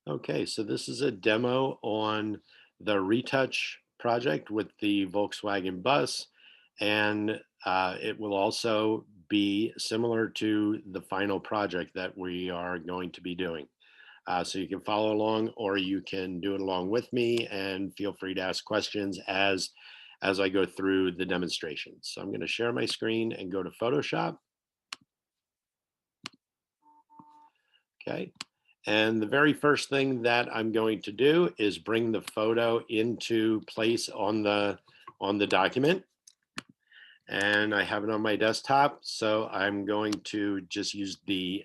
Okay, so this is a demo on the Retouch project with the Volkswagen bus, and it will also be similar to the final project that we are going to be doing. So you can follow along, or you can do it along with me, and feel free to ask questions as I go through the demonstration. So I'm going to share my screen and go to Photoshop. Okay. And the very first thing that I'm going to do is bring the photo into place on the document. And I have it on my desktop. So I'm going to just use the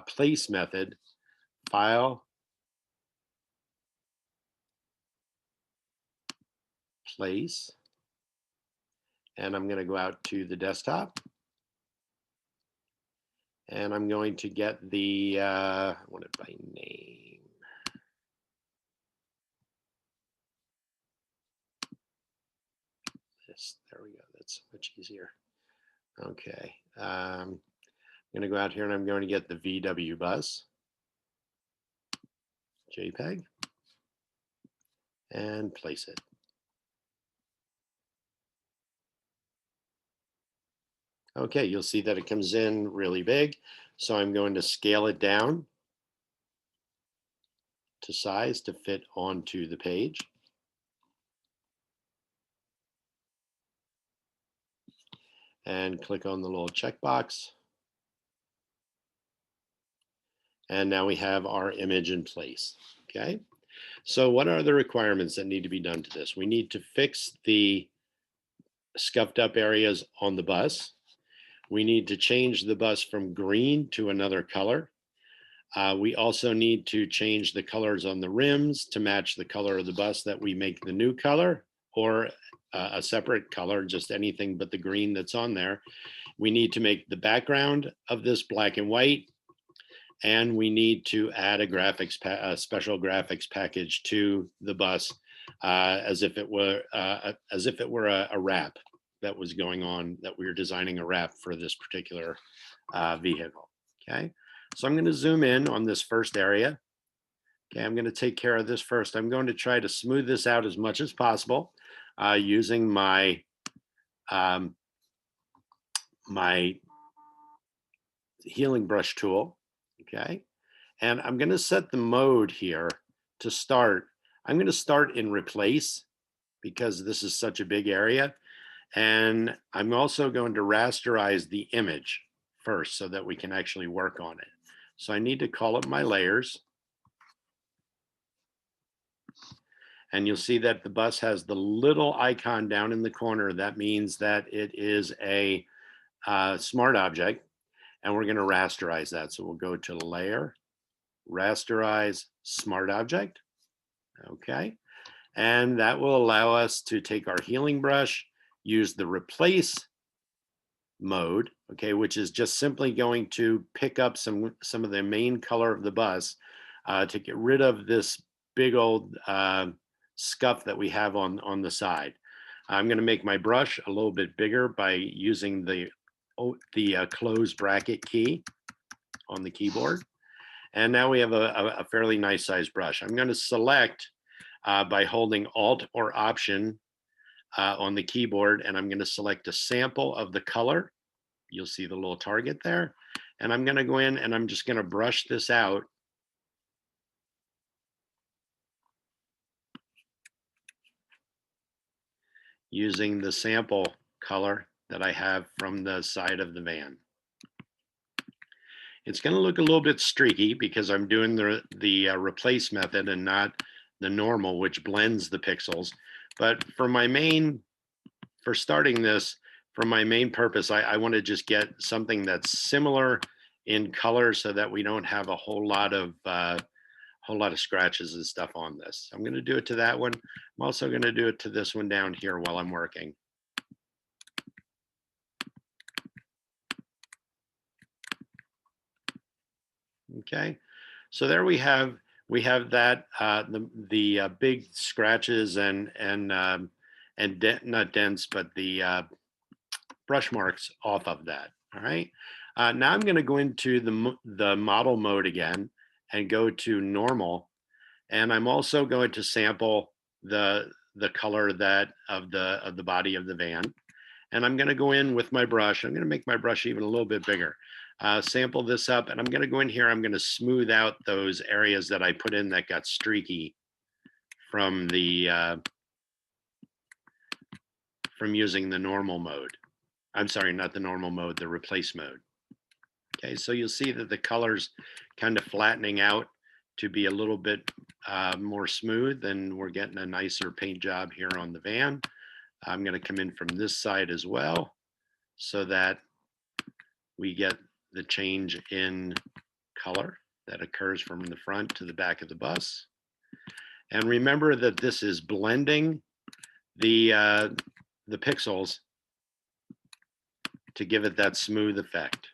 place method, file, place. And I'm going to go out to the desktop. And I'm going to get the, I want it by name. This, there we go. That's much easier. Okay. I'm going to go out here and I'm going to get the VW bus, JPEG, and place it. Okay, you'll see that it comes in really big. So I'm going to scale it down to size to fit onto the page. And click on the little checkbox. And now we have our image in place. Okay, so what are the requirements that need to be done to this? We need to fix the scuffed up areas on the bus. We need to change the bus from green to another color. We also need to change the colors on the rims to match the color of the bus that we make the new color, or a separate color, just anything but the green that's on there. We need to make the background of this black and white, and we need to add a special graphics package to the bus, as if it were a wrap that was going on, that we were designing a wrap for this particular vehicle. Okay, so I'm going to zoom in on this first area. Okay, I'm going to take care of this first. I'm going to try to smooth this out as much as possible using my my healing brush tool. Okay, and I'm going to set the mode here to start. I'm going to start in replace because this is such a big area. And I'm also going to rasterize the image first so that we can actually work on it. So I need to call up my layers. And you'll see that the bus has the little icon down in the corner. That means that it is a smart object. And we're going to rasterize that. So we'll go to Layer, Rasterize Smart Object. Okay. And that will allow us to take our healing brush, use the replace mode, okay, which is just simply going to pick up some of the main color of the bus to get rid of this big old scuff that we have on the side. I'm going to make my brush a little bit bigger by using the close bracket key on the keyboard. And now we have a fairly nice sized brush. I'm going to select by holding Alt or Option on the keyboard, and I'm going to select a sample of the color. You'll see the little target there. And I'm going to go in and I'm just going to brush this out. Using the sample color that I have from the side of the van. It's going to look a little bit streaky because I'm doing the replace method and not the normal, which blends the pixels. But for starting this, for my main purpose, I want to just get something that's similar in color so that we don't have a whole lot of scratches and stuff on this. I'm going to do it to that one. I'm also going to do it to this one down here while I'm working. Okay, so there we have that the big scratches and not dents, but the brush marks off of that. All right. Now I'm going to go into the model mode again and go to normal And I'm also going to sample the color that of the body of the van. And I'm going to go in with my brush. I'm going to make my brush even a little bit bigger. Sample this up, and I'm going to go in here. I'm going to smooth out those areas that I put in that got streaky from from using the normal mode. I'm sorry, not the normal mode, the replace mode. Okay, so you'll see that the color's kind of flattening out to be a little bit more smooth, and we're getting a nicer paint job here on the van. I'm going to come in from this side as well so that we get the change in color that occurs from the front to the back of the bus. And remember that this is blending the pixels to give it that smooth effect.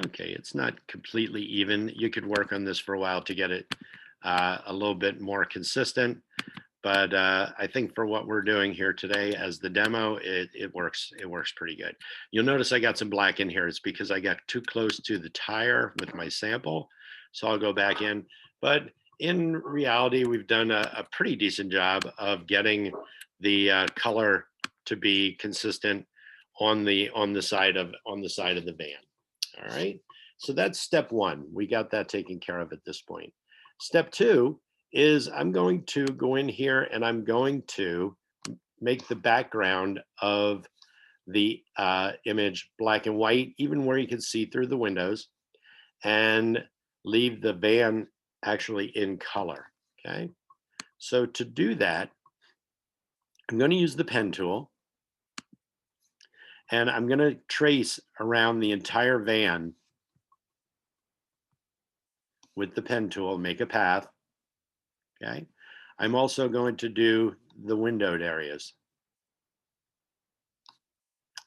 Okay, it's not completely even. You could work on this for a while to get it a little bit more consistent. But I think for what we're doing here today as the demo, it works pretty good. You'll notice I got some black in here. It's because I got too close to the tire with my sample. So I'll go back in. But in reality, we've done a pretty decent job of getting the color to be consistent on the side of the van. All right. So that's step one. We got that taken care of at this point. Step two is I'm going to go in here and I'm going to make the background of the image black and white, even where you can see through the windows, and leave the van actually in color. Okay. So to do that, I'm going to use the pen tool, and I'm going to trace around the entire van with the pen tool, make a path. Okay. I'm also going to do the windowed areas.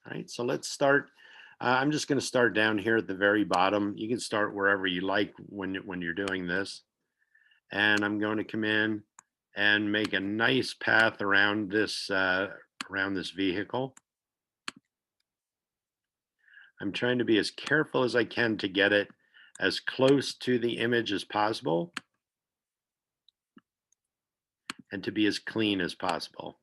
All right, so let's start. I'm just going to start down here at the very bottom. You can start wherever you like when you're doing this. And I'm going to come in and make a nice path around this vehicle. I'm trying to be as careful as I can to get it as close to the image as possible and to be as clean as possible.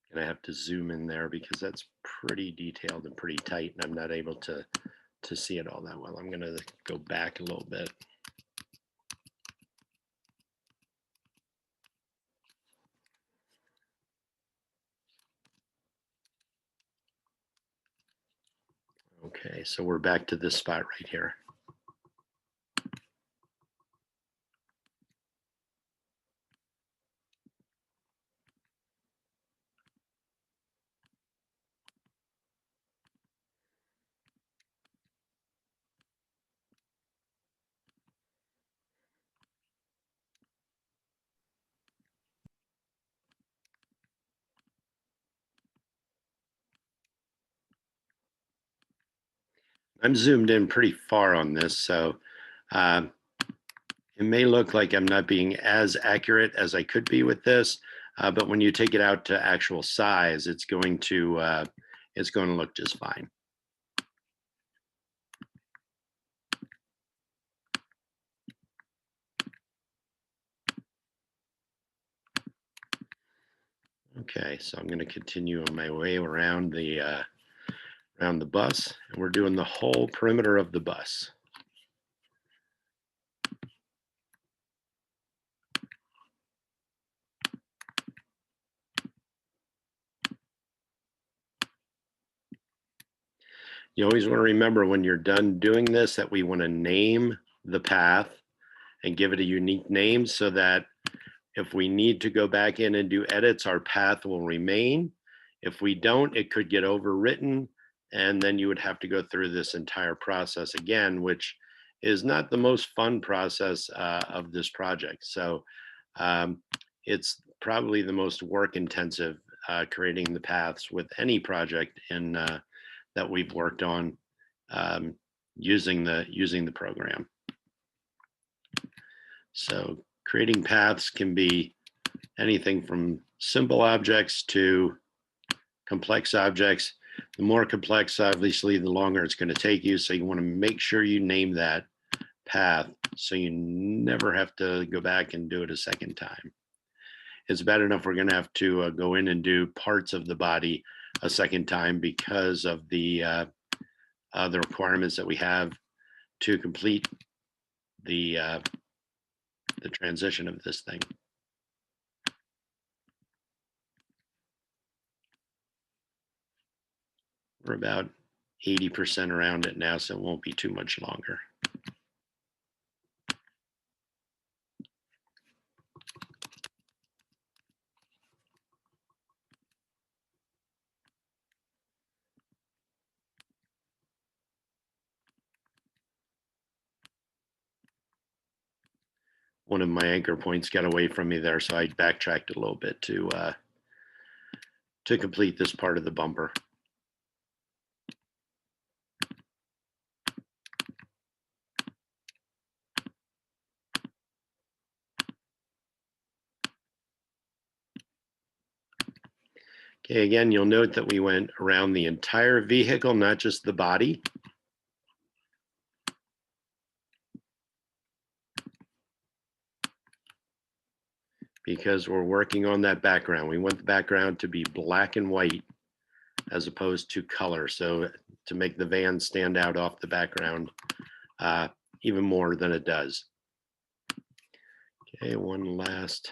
And I have to zoom in there because that's pretty detailed and pretty tight, and I'm not able to see it all that well. I'm going to go back a little bit. Okay, so we're back to this spot right here. I'm zoomed in pretty far on this, so it may look like I'm not being as accurate as I could be with this, but when you take it out to actual size, it's going to look just fine. Okay, so I'm going to continue on my way around the bus, and we're doing the whole perimeter of the bus. You always want to remember when you're done doing this that we want to name the path and give it a unique name so that if we need to go back in and do edits, our path will remain. If we don't, it could get overwritten, and then you would have to go through this entire process again, which is not the most fun process of this project. So it's probably the most work intensive creating the paths with any project in that we've worked on using the program. So creating paths can be anything from simple objects to complex objects. The more complex, obviously, the longer it's going to take you. So you want to make sure you name that path so you never have to go back and do it a second time. It's bad enough we're going to have to go in and do parts of the body a second time because of the requirements that we have to complete the transition of this thing. We're about 80% around it now, so it won't be too much longer. One of my anchor points got away from me there, so I backtracked a little bit to complete this part of the bumper. Okay, again, you'll note that we went around the entire vehicle, not just the body. Because we're working on that background. We want the background to be black and white as opposed to color. So to make the van stand out off the background even more than it does. Okay, one last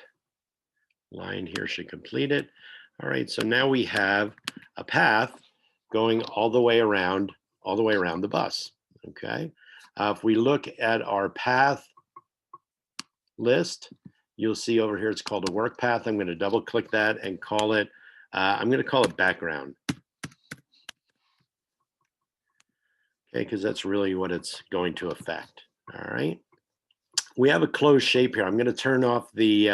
line here should complete it. All right, so now we have a path going all the way around the bus. Okay, if we look at our path list, you'll see over here it's called a work path. I'm going to double click that and call it, I'm going to call it background. Okay, because that's really what it's going to affect. All right. We have a closed shape here. I'm going to turn off the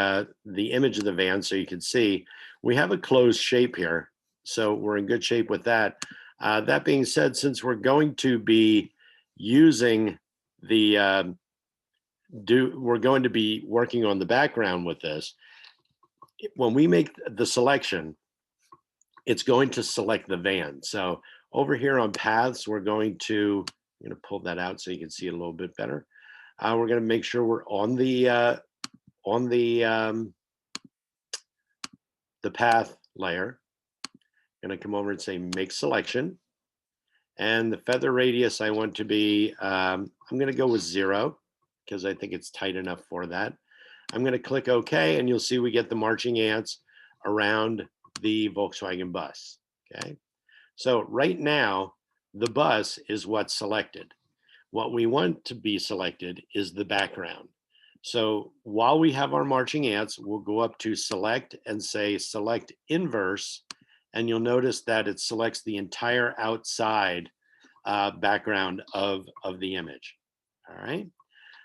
image of the van so you can see. We have a closed shape here, so we're in good shape with that. That being said, since we're going to be using the we're going to be working on the background with this. When we make the selection, it's going to select the van. So over here on paths, I'm going to pull that out so you can see it a little bit better. We're going to make sure we're on the path layer. I'm going to come over and say make selection. And the feather radius I want to be, I'm going to go with 0 because I think it's tight enough for that. I'm going to click OK, and you'll see we get the marching ants around the Volkswagen bus. Okay, so right now the bus is what's selected. What we want to be selected is the background. So while we have our marching ants, we'll go up to select and say select inverse, and you'll notice that it selects the entire outside background of the image. All right.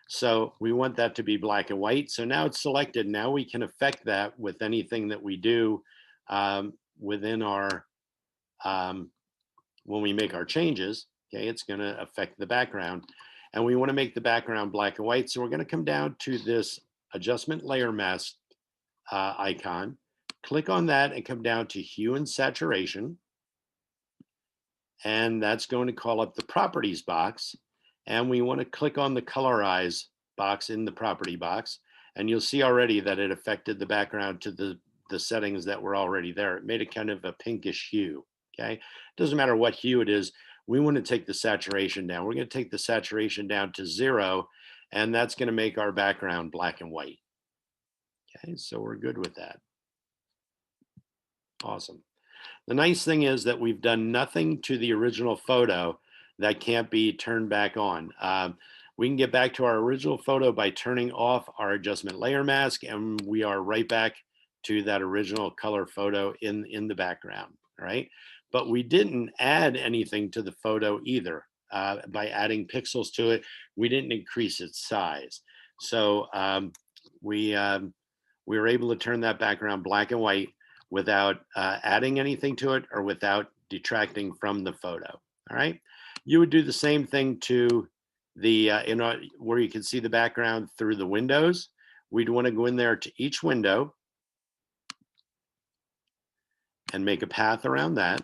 So we want that to be black and white. So now it's selected. Now we can affect that with anything that we do within our, when we make our changes. Okay, it's going to affect the background. And we want to make the background black and white. So we're going to come down to this adjustment layer mask icon. Click on that and come down to hue and saturation. And that's going to call up the properties box. And we want to click on the colorize box in the property box. And you'll see already that it affected the background to the settings that were already there. It made it kind of a pinkish hue. Okay. Doesn't matter what hue it is. We want to take the saturation down. We're going to take the saturation down to 0, and that's going to make our background black and white. Okay. So we're good with that. Awesome. The nice thing is that we've done nothing to the original photo that can't be turned back on. We can get back to our original photo by turning off our adjustment layer mask, and we are right back to that original color photo in the background, all right? But we didn't add anything to the photo either. By adding pixels to it, we didn't increase its size. So we were able to turn that background black and white without adding anything to it or without detracting from the photo. All right. You would do the same thing to the where you can see the background through the windows. We'd want to go in there to each window and make a path around that.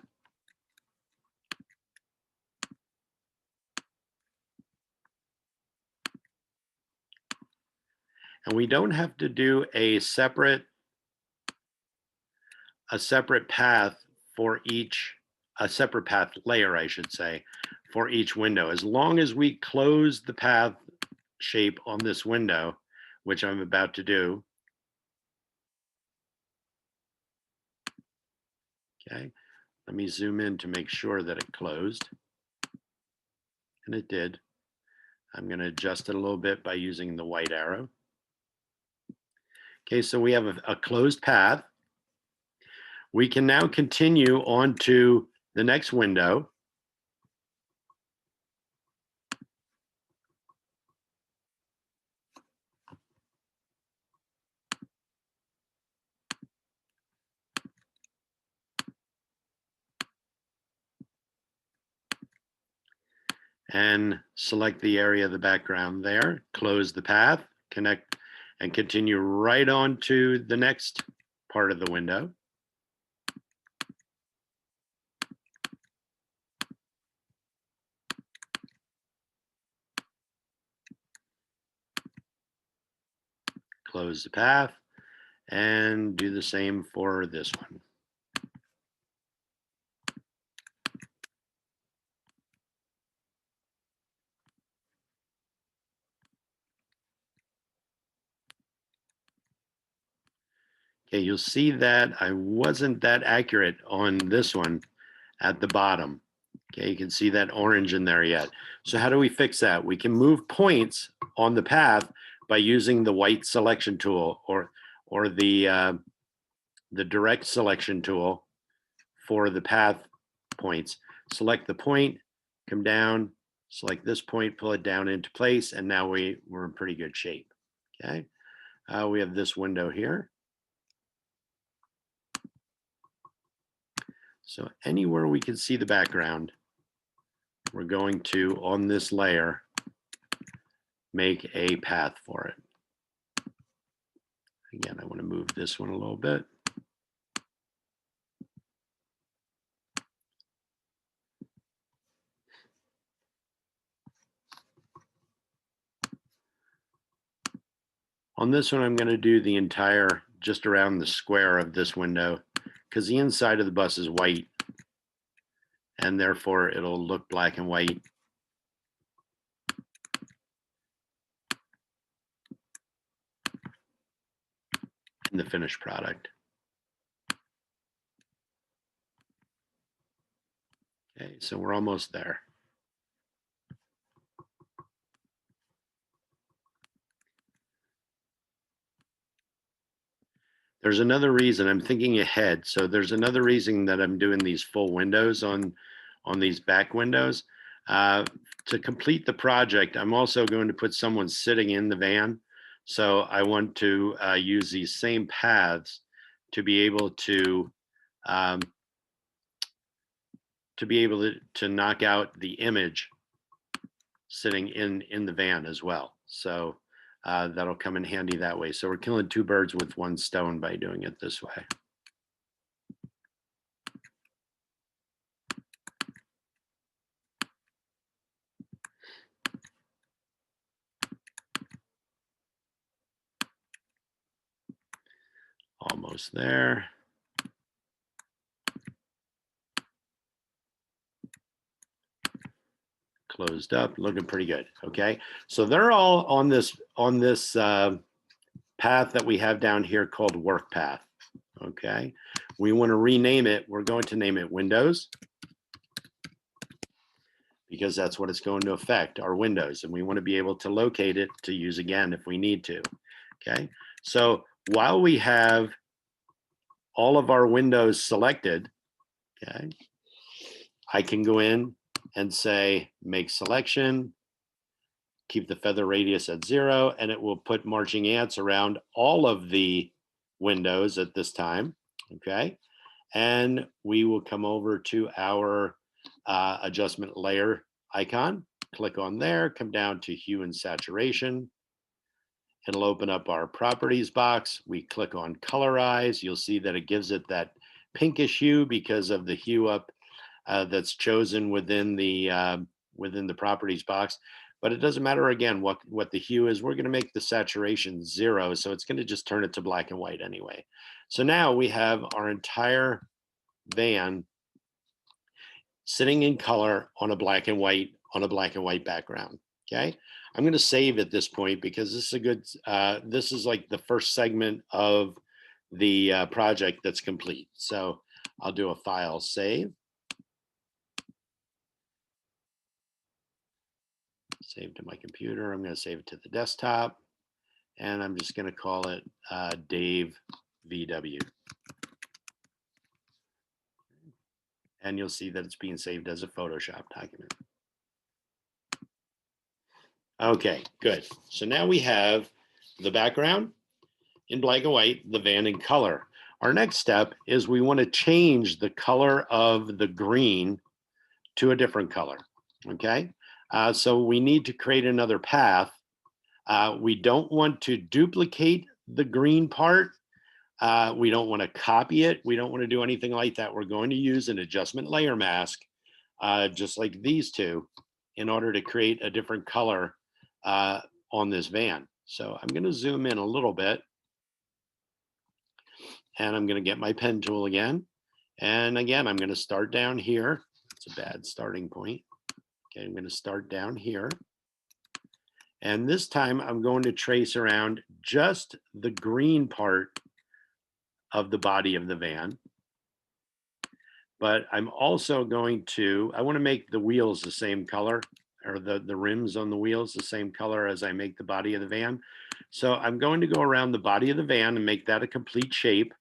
And we don't have to do a separate path for each, a separate path layer, I should say, for each window. As long as we close the path shape on this window, which I'm about to do. Okay, let me zoom in to make sure that it closed. And it did. I'm going to adjust it a little bit by using the white arrow. Okay, so we have a closed path. We can now continue on to the next window. And select the area of the background there, close the path, connect, and continue right on to the next part of the window. Close the path and do the same for this one. Okay, you'll see that I wasn't that accurate on this one at the bottom. Okay, you can see that orange in there yet. So how do we fix that? We can move points on the path by using the white selection tool or the direct selection tool for the path points. Select the point, come down, select this point, pull it down into place, and now we're in pretty good shape. Okay, we have this window here. So anywhere we can see the background, we're going to, on this layer, make a path for it. Again, I want to move this one a little bit. On this one, I'm going to do the entire, just around the square of this window, because the inside of the bus is white, and therefore it'll look black and white. In the finished product. Okay, so we're almost there. There's another reason I'm thinking ahead. So there's another reason that I'm doing these full windows on these back windows. To complete the project, I'm also going to put someone sitting in the van. So I want to use these same paths to be able to knock out the image sitting in the van as well. So that'll come in handy that way. So we're killing two birds with one stone by doing it this way. Almost there. Closed up, looking pretty good. Okay, so they're all on this path that we have down here called work path. Okay, we want to rename it. We're going to name it Windows because that's what it's going to affect, our windows, and we want to be able to locate it to use again if we need to. Okay, so while we have all of our windows selected, okay, I can go in and say make selection, keep the feather radius at 0, and it will put marching ants around all of the windows at this time. Okay, and we will come over to our adjustment layer icon, click on there, come down to hue and saturation. It'll open up our properties box. We click on colorize. You'll see that it gives it that pinkish hue because of the hue up that's chosen within the properties box. But it doesn't matter again what the hue is. We're going to make the saturation 0, so it's going to just turn it to black and white anyway. So now we have our entire van sitting in color on a black and white background. Okay, I'm going to save at this point because this is a good. This is like the first segment of the project that's complete. So I'll do a file save. Save to my computer. I'm going to save it to the desktop, and I'm just going to call it Dave VW. And you'll see that it's being saved as a Photoshop document. Okay, good. So now we have the background in black and white, the van in color. Our next step is we want to change the color of the green to a different color. Okay, so we need to create another path. We don't want to duplicate the green part. We don't want to copy it. We don't want to do anything like that. We're going to use an adjustment layer mask, just like these two, in order to create a different color on this van. So I'm going to zoom in a little bit, and I'm going to get my pen tool again. And again, I'm going to start down here. It's a bad starting point. Okay, I'm going to start down here. And this time I'm going to trace around just the green part of the body of the van. But I'm also going to, I want to make the wheels the same color, or the rims on the wheels the same color as I make the body of the van. So I'm going to go around the body of the van and make that a complete shape.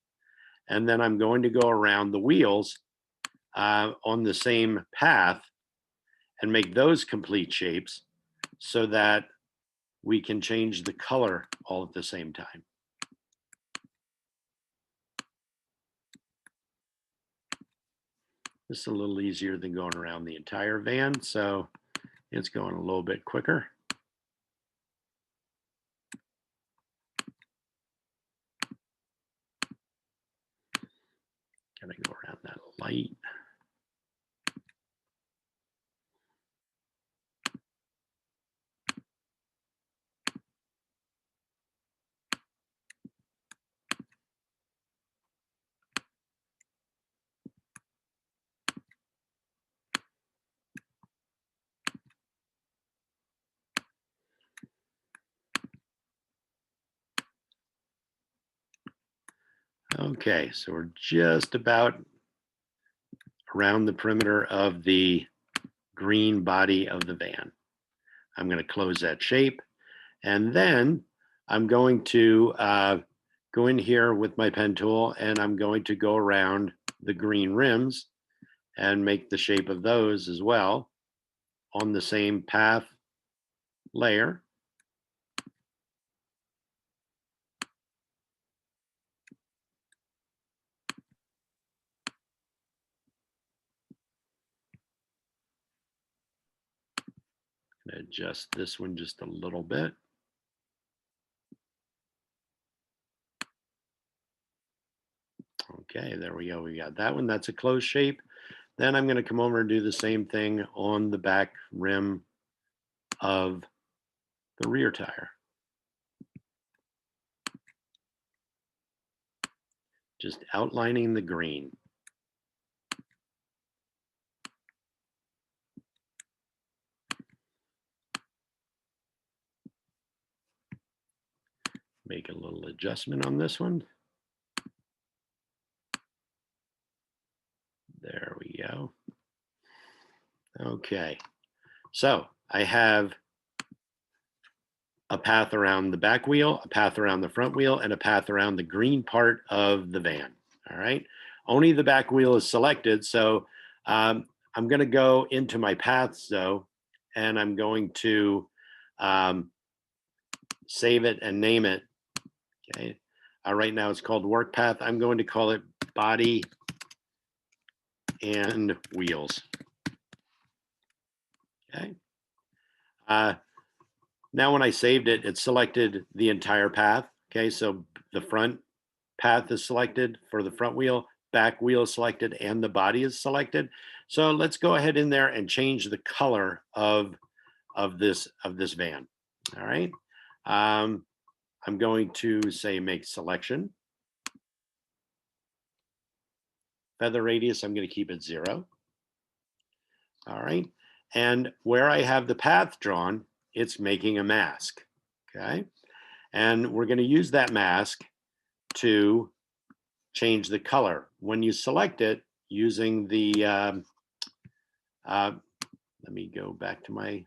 And then I'm going to go around the wheels on the same path and make those complete shapes so that we can change the color all at the same time. This is a little easier than going around the entire van, so it's going a little bit quicker. Gotta go around that light. Okay, so we're just about around the perimeter of the green body of the van. I'm going to close that shape, and then I'm going to go in here with my pen tool, and I'm going to go around the green rims and make the shape of those as well on the same path layer. Adjust this one just a little bit. Okay, there we go. We got that one. That's a closed shape. Then I'm going to come over and do the same thing on the back rim of the rear tire. just outlining the green. Make a little adjustment on this one. There we go. Okay, so I have a path around the back wheel, a path around the front wheel, and a path around the green part of the van. All right, only the back wheel is selected. So I'm going to go into my paths though, and I'm going to save it and name it. Okay, right now it's called work path. I'm going to call it body and wheels. Okay. Now when I saved it, it selected the entire path. Okay, so the front path is selected for the front wheel, back wheel is selected, and the body is selected. So let's go ahead in there and change the color of this van. All right. I'm going to say make selection. Feather radius, I'm going to keep it 0. All right. And where I have the path drawn, it's making a mask. Okay. And we're going to use that mask to change the color. When you select it using the, let me go back to my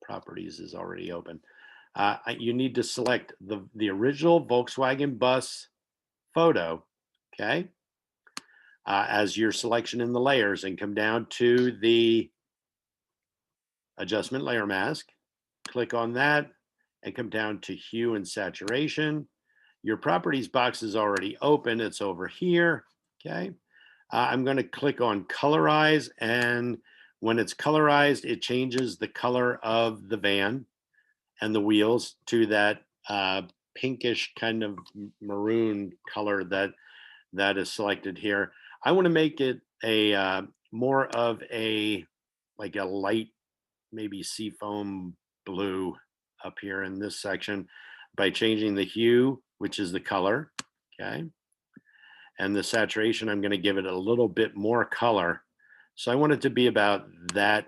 properties is already open. You need to select the original Volkswagen bus photo, okay, as your selection in the layers, and come down to the adjustment layer mask, click on that, and come down to hue and saturation. Your properties box is already open. It's over here. Okay. I'm going to click on colorize. And when it's colorized, it changes the color of the van and the wheels to that pinkish kind of maroon color that is selected here. I want to make it a more of a like a light, maybe seafoam blue up here in this section by changing the hue, which is the color, okay? And the saturation, I'm gonna give it a little bit more color. So I want it to be about that,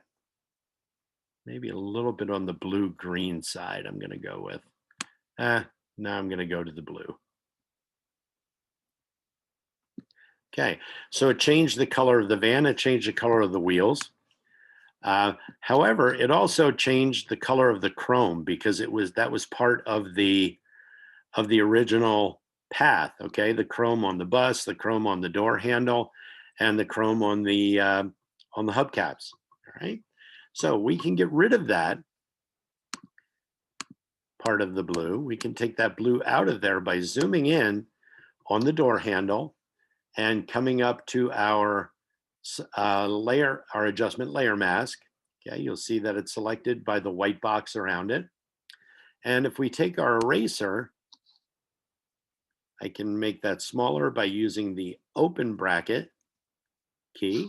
maybe a little bit on the blue-green side I'm gonna go with. Now I'm gonna go to the blue. Okay, so it changed the color of the van, it changed the color of the wheels. However, it also changed the color of the chrome because that was part of the original path. Okay, the chrome on the bus, the chrome on the door handle, and the chrome on the hubcaps. All right, so we can get rid of that part of the blue. We can take that blue out of there by zooming in on the door handle and coming up to our our adjustment layer mask. Okay, you'll see that it's selected by the white box around it. And if we take our eraser, I can make that smaller by using the open bracket key.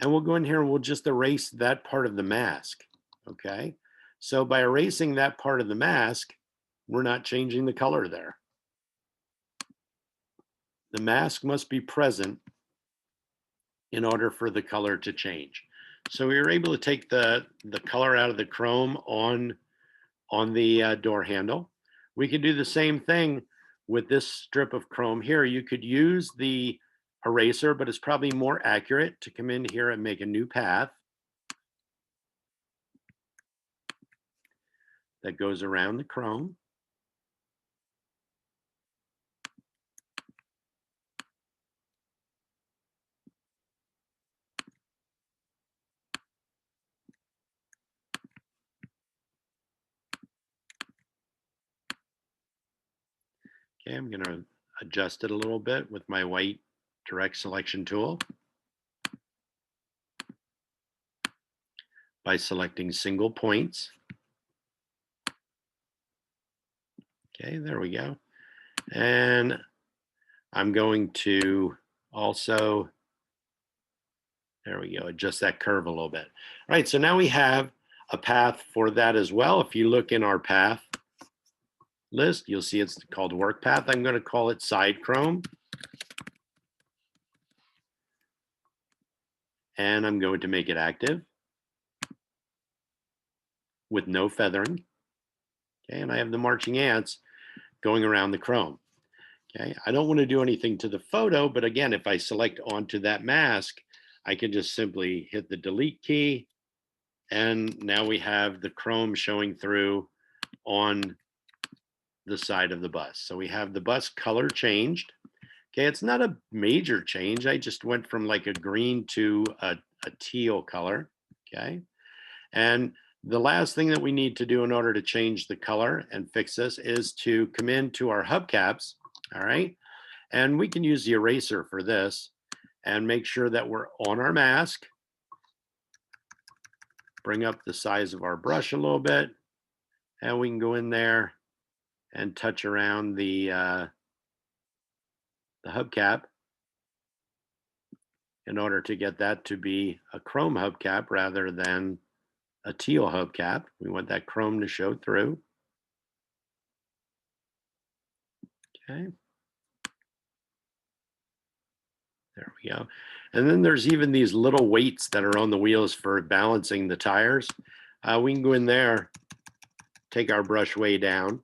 And we'll go in here and we'll just erase that part of the mask. Okay, so by erasing that part of the mask, we're not changing the color there. The mask must be present in order for the color to change. So we were able to take the color out of the chrome on the door handle. We could do the same thing with this strip of chrome here. You could use the eraser, but it's probably more accurate to come in here and make a new path that goes around the chrome. Okay, I'm going to adjust it a little bit with my white direct selection tool by selecting single points. Okay, there we go. And I'm going to also, there we go, adjust that curve a little bit. All right, so now we have a path for that as well. If you look in our path, list, you'll see it's called work path. I'm going to call it side chrome. And I'm going to make it active with no feathering. Okay, and I have the marching ants going around the chrome. Okay, I don't want to do anything to the photo, but again, if I select onto that mask, I can just simply hit the delete key, and now we have the chrome showing through on the side of the bus. So we have the bus color changed. Okay, it's not a major change. I just went from like a green to a teal color. Okay, and the last thing that we need to do in order to change the color and fix this is to come into our hubcaps. All right, and we can use the eraser for this and make sure that we're on our mask. Bring up the size of our brush a little bit, and we can go in there and touch around the hubcap in order to get that to be a chrome hubcap rather than a teal hubcap. We want that chrome to show through. Okay. There we go. And then there's even these little weights that are on the wheels for balancing the tires. We can go in there, take our brush way down,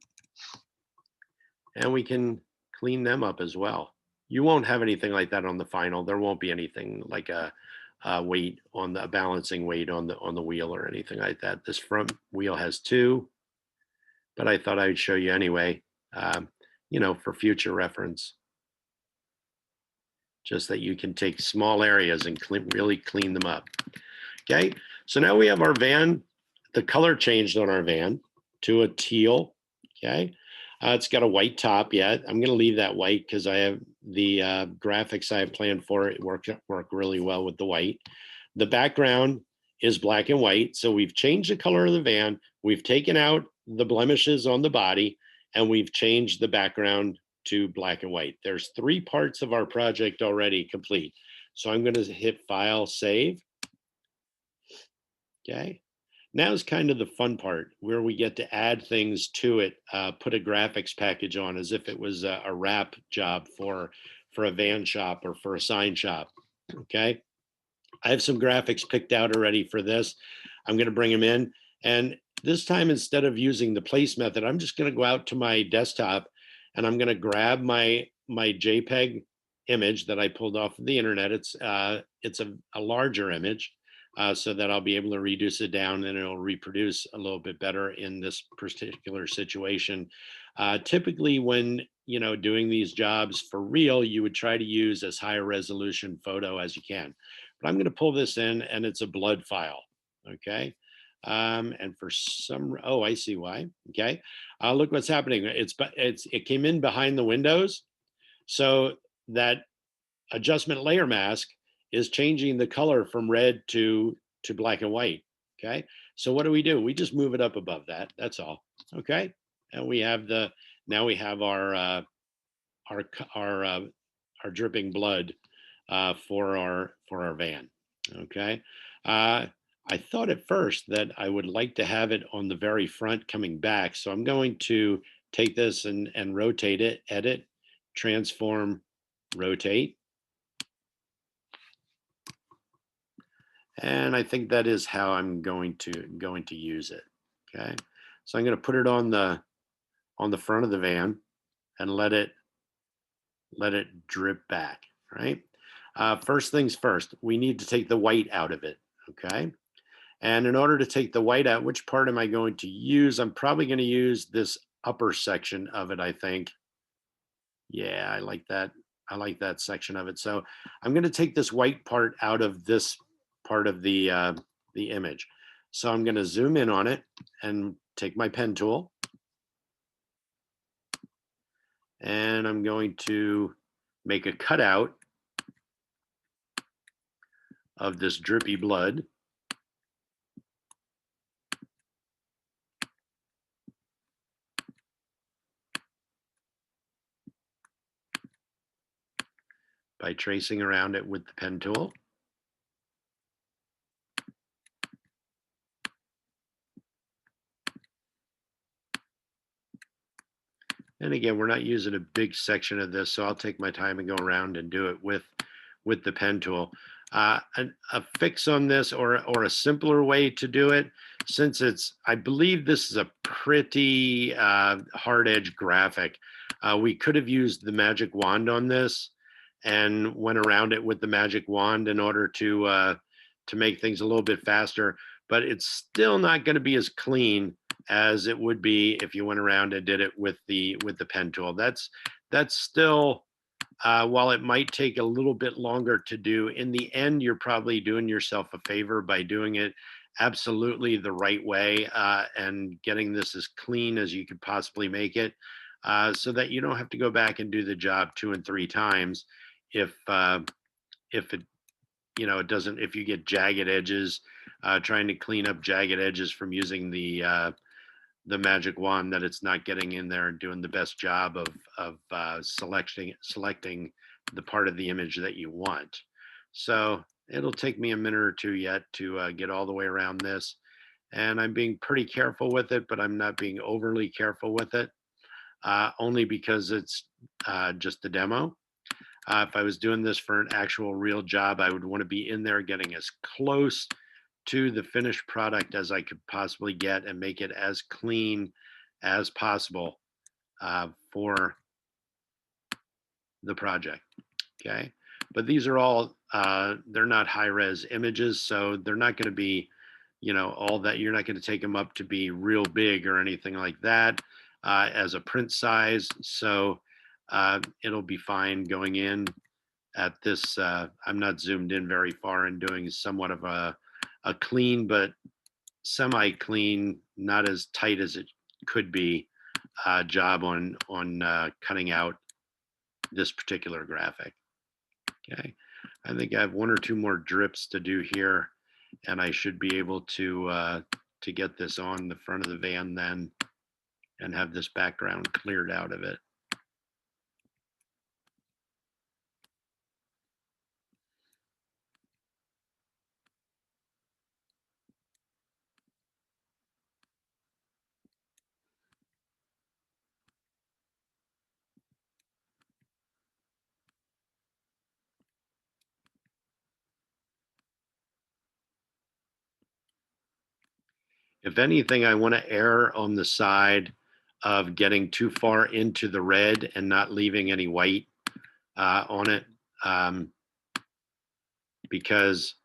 and we can clean them up as well. You won't have anything like that on the final. There won't be anything like a weight on the balancing weight on the wheel or anything like that. This front wheel has two, but I thought I'd show you anyway, you know, for future reference. Just that you can take small areas and really clean them up. Okay, so now we have our van. The color changed on our van to a teal. Okay, it's got a white top yet. I'm going to leave that white because I have the graphics I have planned for it work really well with the white. The background is black and white. So we've changed the color of the van. We've taken out the blemishes on the body, and we've changed the background to black and white. There's 3 parts of our project already complete. So I'm going to hit File, Save. Okay. Now is kind of the fun part where we get to add things to it, put a graphics package on as if it was a wrap job for a van shop or for a sign shop. Okay. I have some graphics picked out already for this. I'm going to bring them in. And this time, instead of using the place method, I'm just going to go out to my desktop and I'm going to grab my JPEG image that I pulled off of the internet. It's a larger image, so that I'll be able to reduce it down and it'll reproduce a little bit better in this particular situation. Typically, when doing these jobs for real, you would try to use as high a resolution photo as you can. But I'm going to pull this in, and it's a blood file. Okay. And for some, oh, I see why. Okay. Look what's happening. It came in behind the windows. So that adjustment layer mask is changing the color from red to black and white. Okay. So what do? We just move it up above that. That's all. Okay. And we have now we have our dripping blood for our van. Okay. I thought at first that I would like to have it on the very front coming back. So I'm going to take this and rotate it, edit, transform, rotate. And I think that is how I'm going to use it. Okay. So I'm going to put it on the front of the van and let it drip back, right? First things first, we need to take the white out of it. Okay. And in order to take the white out, which part am I going to use? I'm probably going to use this upper section of it, I think. Yeah, I like that. I like that section of it. So I'm going to take this white part out of this part of the image. So I'm going to zoom in on it and take my pen tool. And I'm going to make a cutout of this drippy blood. By tracing around it with the pen tool. And again, we're not using a big section of this, so I'll take my time and go around and do it with the pen tool. A fix on this, or a simpler way to do it, since I believe this is a pretty hard edge graphic. We could have used the magic wand on this and went around it with the magic wand in order to make things a little bit faster, but it's still not going to be as clean as it would be if you went around and did it with the pen tool. That's still, while it might take a little bit longer to do, in the end, you're probably doing yourself a favor by doing it absolutely the right way, and getting this as clean as you could possibly make it, so that you don't have to go back and do the job 2 and 3 times if it it doesn't, if you get jagged edges, trying to clean up jagged edges from using the magic wand, that it's not getting in there and doing the best job of selecting the part of the image that you want. So it'll take me a minute or two yet to get all the way around this. And I'm being pretty careful with it, but I'm not being overly careful with it, only because it's just a demo. If I was doing this for an actual real job, I would want to be in there getting as close to the finished product as I could possibly get and make it as clean as possible for the project. Okay. But these are all, they're not high res images, so they're not going to be, all that. You're not going to take them up to be real big or anything like that as a print size. So it'll be fine going in at this. I'm not zoomed in very far and doing somewhat of a clean, but semi-clean, not as tight as it could be, job on cutting out this particular graphic. Okay, I think I have 1 or 2 more drips to do here, and I should be able to get this on the front of the van then, and have this background cleared out of it. If anything, I want to err on the side of getting too far into the red and not leaving any white on it, because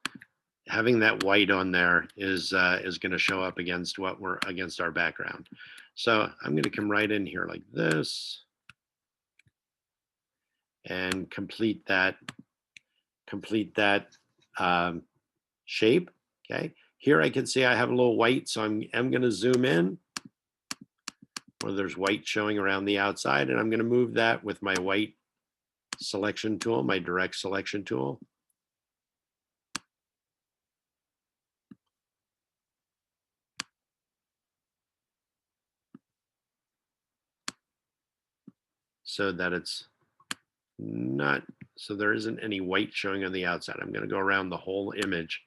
having that white on there is going to show up against against our background. So I'm going to come right in here like this and complete that shape. Okay. Here I can see I have a little white, so I'm going to zoom in where there's white showing around the outside, and I'm going to move that with my white selection tool, my direct selection tool. So that it's not, so there isn't any white showing on the outside. I'm going to go around the whole image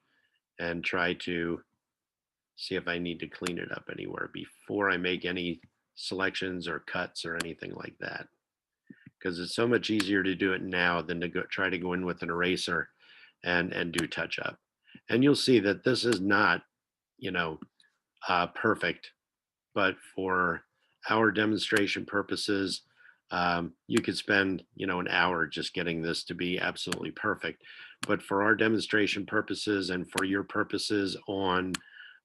and try to see if I need to clean it up anywhere before I make any selections or cuts or anything like that. Because it's so much easier to do it now than to try to go in with an eraser and do touch up. And you'll see that this is not, perfect, but for our demonstration purposes, you could spend, an hour just getting this to be absolutely perfect. But for our demonstration purposes and for your purposes on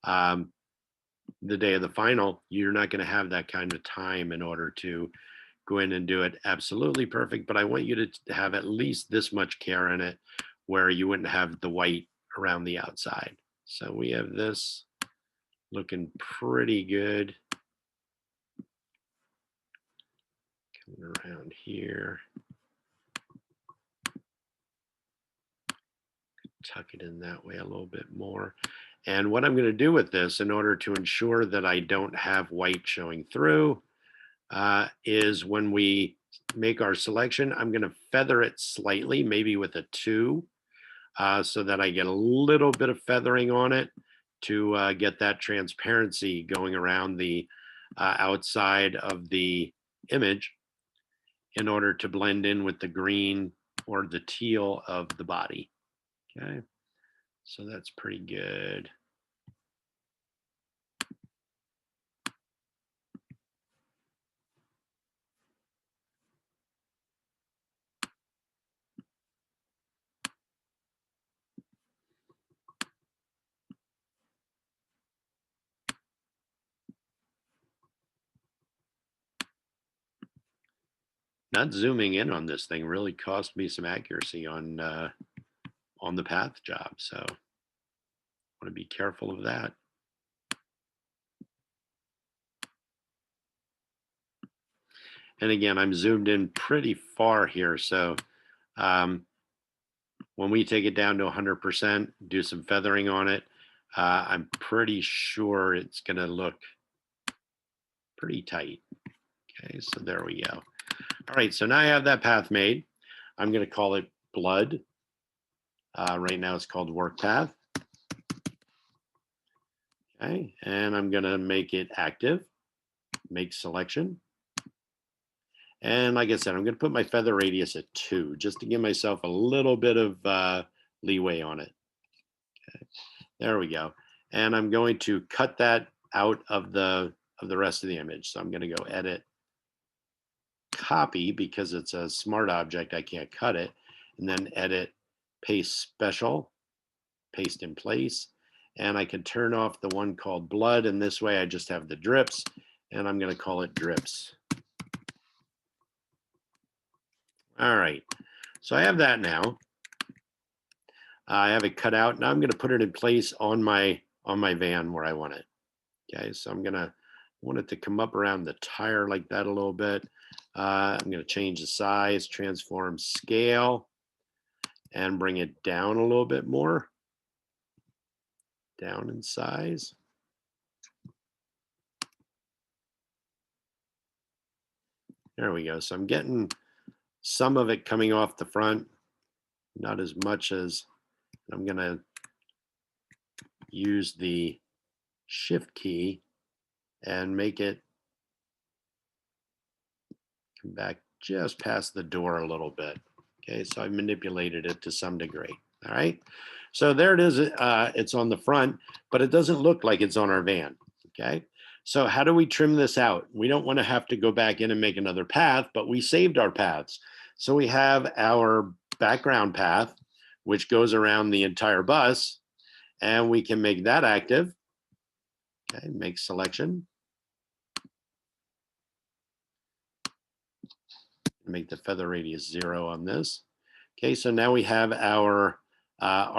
the day of the final, you're not going to have that kind of time in order to go in and do it absolutely perfect. But I want you to have at least this much care in it where you wouldn't have the white around the outside. So we have this looking pretty good. Coming around here. Tuck it in that way a little bit more. And what I'm going to do with this, in order to ensure that I don't have white showing through, is when we make our selection, I'm going to feather it slightly, maybe with a 2, so that I get a little bit of feathering on it to get that transparency going around the outside of the image in order to blend in with the green or the teal of the body. Okay, so that's pretty good. Not zooming in on this thing really cost me some accuracy on the path job, so I want to be careful of that. And again, I'm zoomed in pretty far here, so when we take it down to 100%, do some feathering on it, I'm pretty sure it's going to look pretty tight. Okay, so there we go. All right, so now I have that path made. I'm going to call it blood. Right now it's called work path. Okay, and I'm going to make it active, make selection. And like I said, I'm going to put my feather radius at 2 just to give myself a little bit of leeway on it. Okay, there we go. And I'm going to cut that out of the rest of the image. So I'm going to go edit, copy, because it's a smart object, I can't cut it, and then edit, paste special, paste in place. And I can turn off the one called blood, and this way I just have the drips, and I'm going to call it drips. All right, so I have that now. I have it cut out. Now I'm going to put it in place on my van where I want it. Okay, so I'm going to want it to come up around the tire like that a little bit. I'm going to change the size, transform scale, and bring it down a little bit more. Down in size. There we go. So I'm getting some of it coming off the front, not as much as I'm going to use the shift key and make it come back just past the door a little bit. Okay, so I manipulated it to some degree. All right, so there it is. It's on the front, but it doesn't look like it's on our van. Okay, so how do we trim this out? We don't want to have to go back in and make another path, but we saved our paths. So we have our background path, which goes around the entire bus, and we can make that active. Okay, make selection. Make the feather radius 0 on this. Okay, so now we have our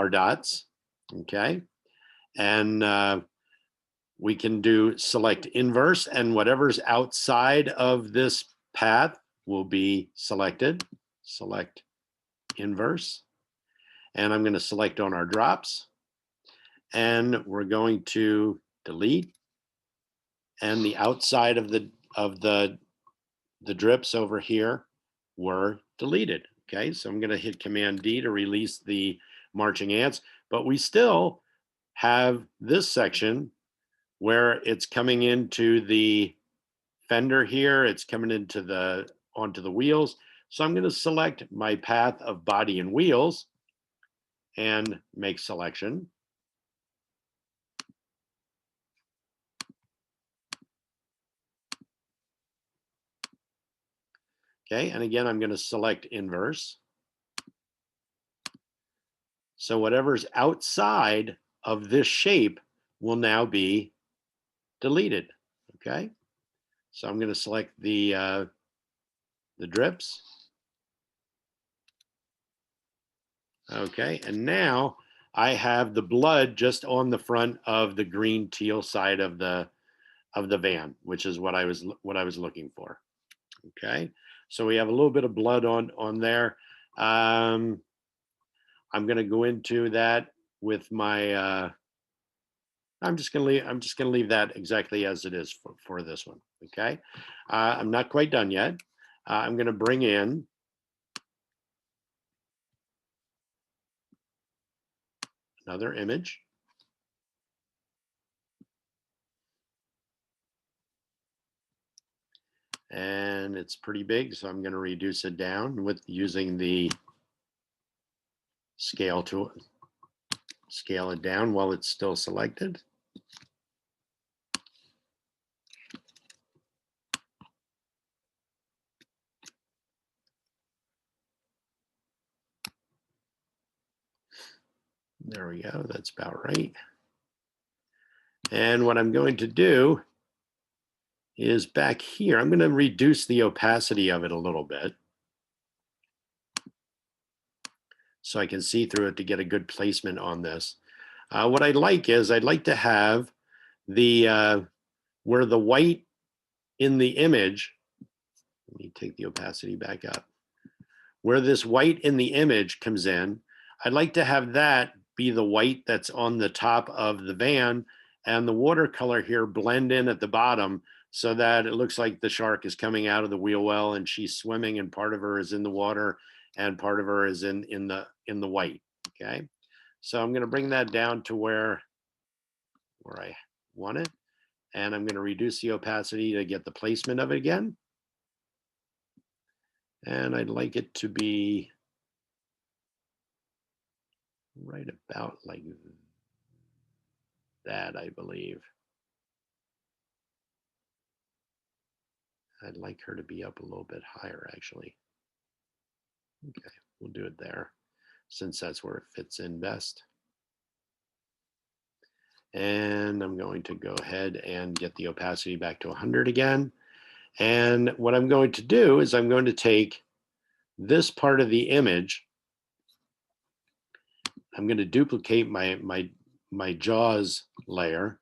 dots. Okay, and we can do select inverse, and whatever's outside of this path will be selected. Select inverse, and I'm going to select on our drops, and we're going to delete, and the outside of the drips over here were deleted. Okay, so I'm going to hit Command D to release the marching ants, but we still have this section where it's coming into the fender here, it's coming into onto the wheels. So I'm going to select my path of body and wheels and make selection. Okay, and again, I'm going to select inverse. So whatever's outside of this shape will now be deleted. Okay, so I'm going to select the drips. Okay, and now I have the blood just on the front of the green teal side of the van, which is what I was looking for. Okay, so we have a little bit of blood on there. I'm going to go into that with my. I'm just going to leave that exactly as it is for this one. Okay, I'm not quite done yet. I'm going to bring in another image. and it's pretty big, so I'm going to reduce it down with using the scale tool. Scale it down while it's still selected. There we go, that's about right. And what I'm going to do is back here, I'm going to reduce the opacity of it a little bit so I can see through it to get a good placement on this. What I'd like to have the where the white in the image, let me take the opacity back up, where this white in the image comes in, I'd like to have that be the white that's on the top of the van, and the watercolor here blend in at the bottom so that it looks like the shark is coming out of the wheel well and she's swimming, and part of her is in the water and part of her is in the white. Okay, so I'm going to bring that down to where I want it, and I'm going to reduce the opacity to get the placement of it again. And I'd like it to be right about like that, I believe. I'd like her to be up a little bit higher, actually. Okay, we'll do it there, since that's where it fits in best. And I'm going to go ahead and get the opacity back to 100 again. And what I'm going to do is I'm going to take this part of the image. I'm going to duplicate my jaws layer.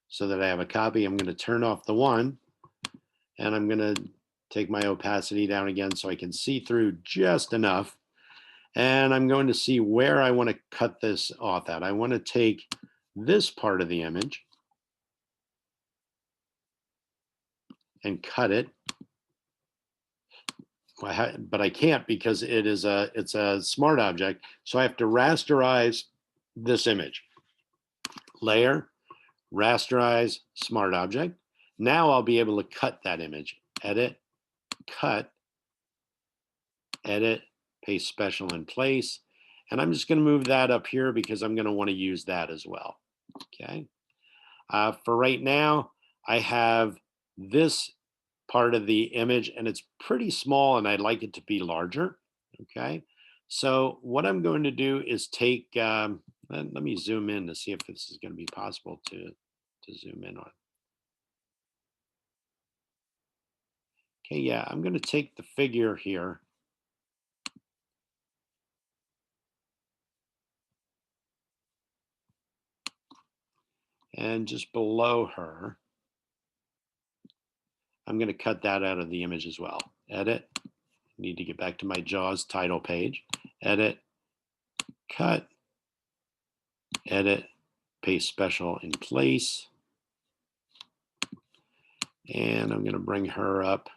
So that I have a copy. I'm going to turn off the one, and I'm going to take my opacity down again so I can see through just enough. And I'm going to see where I want to cut this off at. I want to take this part of the image and cut it. But I can't because it's a smart object. So I have to rasterize this image. Layer, rasterize, smart object. Now I'll be able to cut that image. Edit, cut, edit, paste special in place. And I'm just going to move that up here because I'm going to want to use that as well. Okay. For right now, I have this part of the image and it's pretty small and I'd like it to be larger. Okay. So what I'm going to do is take, let me zoom in to see if this is going to be possible to zoom in on. Okay, yeah, I'm going to take the figure here. And just below her, I'm going to cut that out of the image as well. Edit. Need to get back to my JAWS title page. Edit, cut, edit, paste special in place. And I'm going to bring her up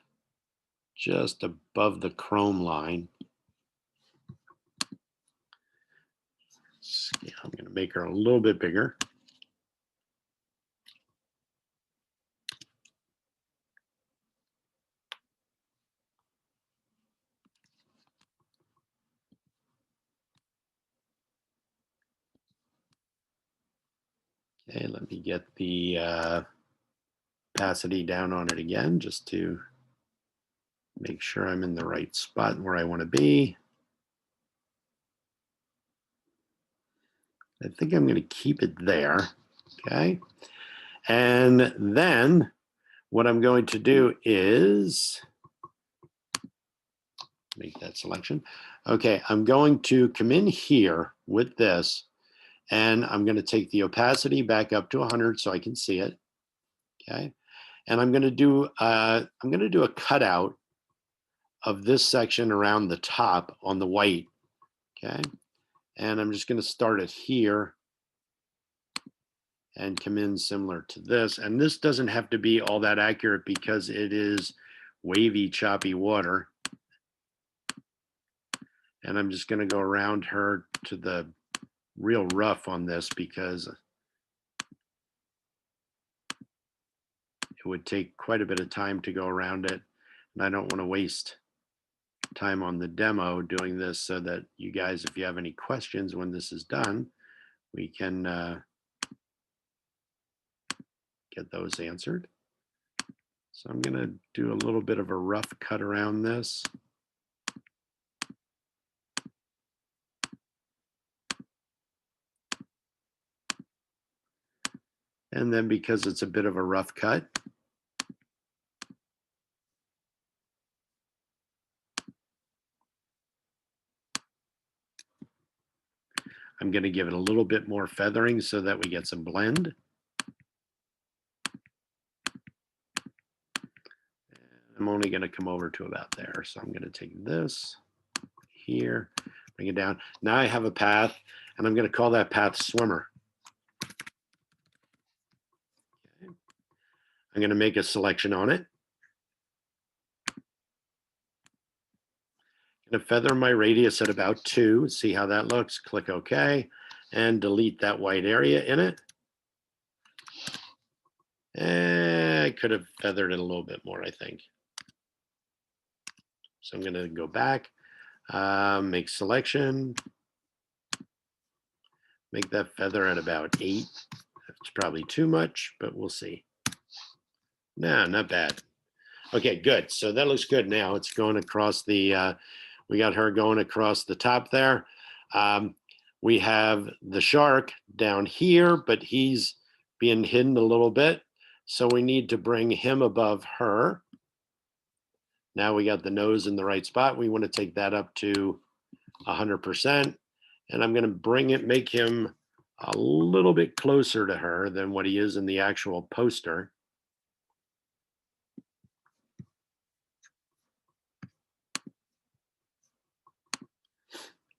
just above the chrome line. I'm going to make her a little bit bigger. Okay, let me get the opacity down on it again just to make sure I'm in the right spot where I want to be. I think I'm going to keep it there. Okay. And then what I'm going to do is make that selection. Okay, I'm going to come in here with this, and I'm going to take the opacity back up to 100 so I can see it. Okay, and I'm going to do a cutout of this section around the top on the white. Okay, and I'm just going to start it here and come in similar to this. And this doesn't have to be all that accurate because it is wavy, choppy water. And I'm just going to go around her to the real rough on this because it would take quite a bit of time to go around it. And I don't want to waste time on the demo doing this, so that you guys, if you have any questions when this is done, we can get those answered. So I'm going to do a little bit of a rough cut around this. And then, because it's a bit of a rough cut, I'm going to give it a little bit more feathering so that we get some blend. I'm only going to come over to about there. So I'm going to take this here, bring it down. Now I have a path, and I'm going to call that path swimmer. Okay. I'm going to make a selection on it. I'm going to feather my radius at about 2. See how that looks. Click OK, and delete that white area in it. I could have feathered it a little bit more, I think. So I'm going to go back, make selection, make that feather at about 8. That's probably too much, but we'll see. No, not bad. Okay, good. So that looks good now. It's going across the, we got her going across the top there. We have the shark down here, but he's being hidden a little bit. So we need to bring him above her. Now we got the nose in the right spot. We want to take that up to 100%. And I'm going to bring it, make him a little bit closer to her than what he is in the actual poster.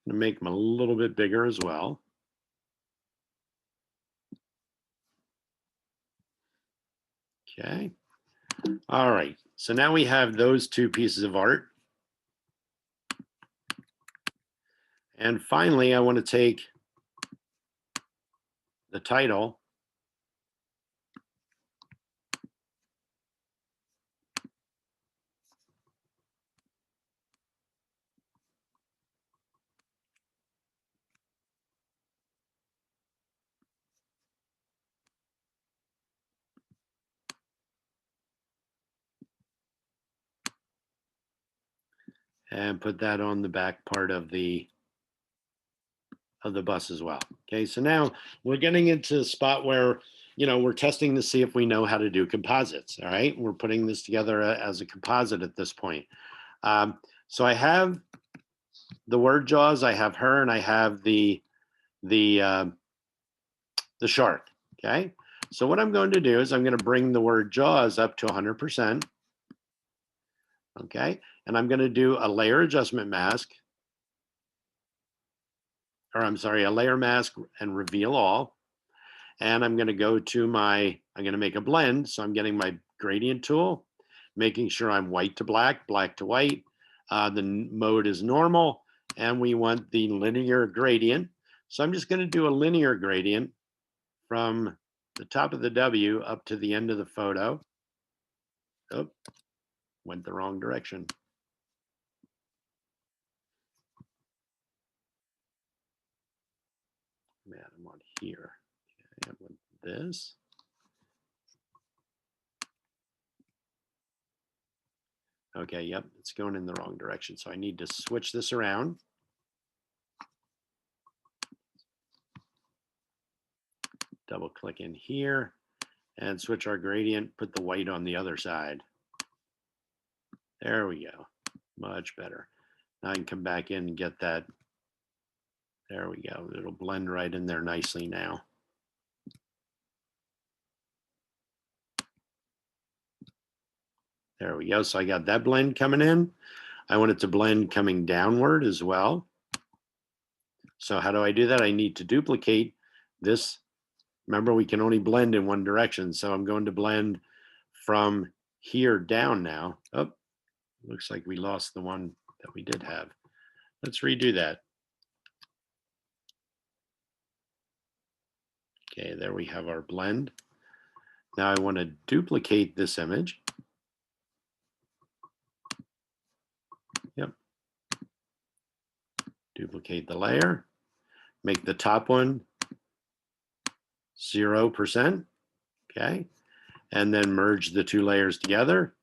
I'm going to make him a little bit bigger as well. Okay. All right. So now we have those 2 pieces of art. And finally, I want to take the title and put that on the back part of the bus as well. Okay, so now we're getting into a spot where, you know, we're testing to see if we know how to do composites. All right, we're putting this together as a composite at this point. So I have the word jaws, I have her, and I have the shark. Okay, so what I'm going to do is I'm going to bring the word jaws up to 100%. Okay, and I'm going to do a layer adjustment mask, or I'm sorry, a layer mask and reveal all. And I'm going to go to I'm going to make a blend. So I'm getting my gradient tool, making sure I'm white to black, black to white. The mode is normal, and we want the linear gradient. So I'm just going to do a linear gradient from the top of the W up to the end of the photo. Oh, went the wrong direction. Man, I'm on here. Okay, I want this. Okay, yep, it's going in the wrong direction. So I need to switch this around. Double click in here and switch our gradient, put the white on the other side. There we go, much better. Now I can come back in and get that. There we go, it'll blend right in there nicely now. There we go, so I got that blend coming in. I want it to blend coming downward as well. So how do I do that? I need to duplicate this. Remember, we can only blend in one direction. So I'm going to blend from here down now. Oh, looks like we lost the one that we did have. Let's redo that. Okay, there we have our blend. Now I want to duplicate this image. Yep. Duplicate the layer. Make the top one 0%. Okay. And then merge the two layers together.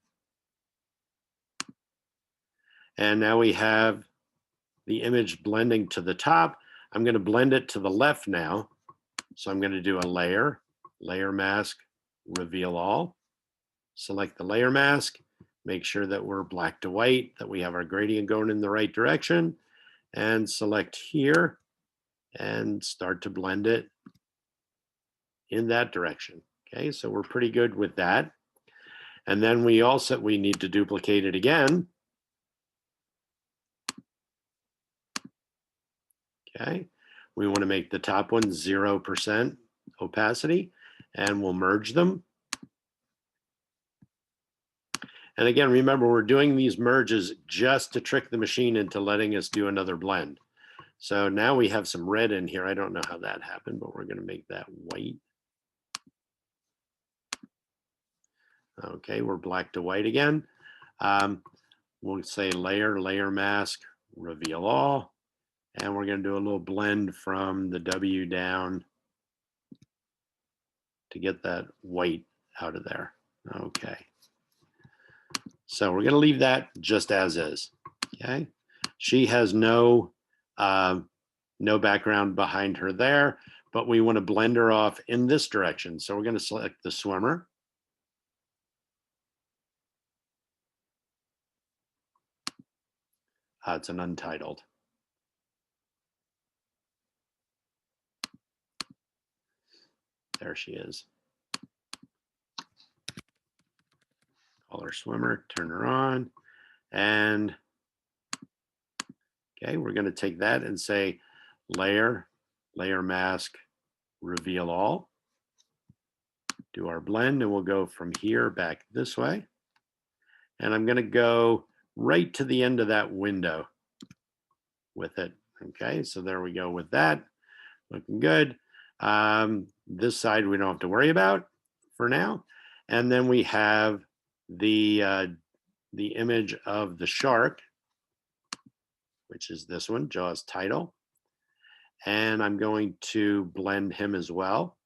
And now we have the image blending to the top. I'm going to blend it to the left now. So I'm going to do a layer, layer mask, reveal all. Select the layer mask. Make sure that we're black to white, that we have our gradient going in the right direction. And select here and start to blend it in that direction. Okay, so we're pretty good with that. And then we need to duplicate it again. Okay, we want to make the top one 0% opacity, and we'll merge them. And again, remember, we're doing these merges just to trick the machine into letting us do another blend. So now we have some red in here. I don't know how that happened, but we're going to make that white. Okay, we're black to white again. We'll say layer, layer mask, reveal all. And we're going to do a little blend from the W down to get that white out of there. Okay. So we're going to leave that just as is. Okay. She has no background behind her there, but we want to blend her off in this direction. So we're going to select the swimmer. It's an untitled. There she is. Call her swimmer, turn her on, and okay, we're going to take that and say layer, layer mask, reveal all. Do our blend, and we'll go from here back this way. And I'm going to go right to the end of that window with it. Okay, so there we go with that. Looking good. This side we don't have to worry about for now. And then we have the image of the shark, which is this one, Jaws title. And I'm going to blend him as well.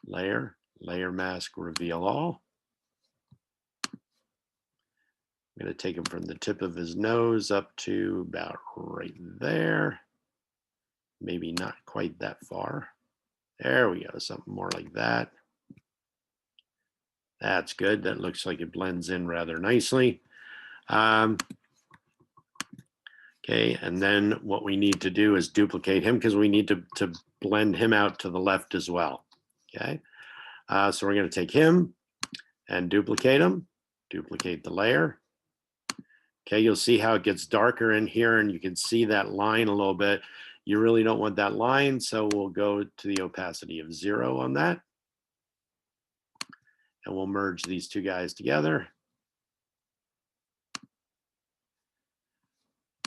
Layer, layer mask, reveal all. I'm going to take him from the tip of his nose up to about right there. Maybe not quite that far. There we go, something more like that. That's good. That looks like it blends in rather nicely. Okay, and then what we need to do is duplicate him because we need to blend him out to the left as well. Okay, so we're going to take him and duplicate him, duplicate the layer. Okay, you'll see how it gets darker in here, and you can see that line a little bit. You really don't want that line, so we'll go to the opacity of 0 on that. And we'll merge these two guys together.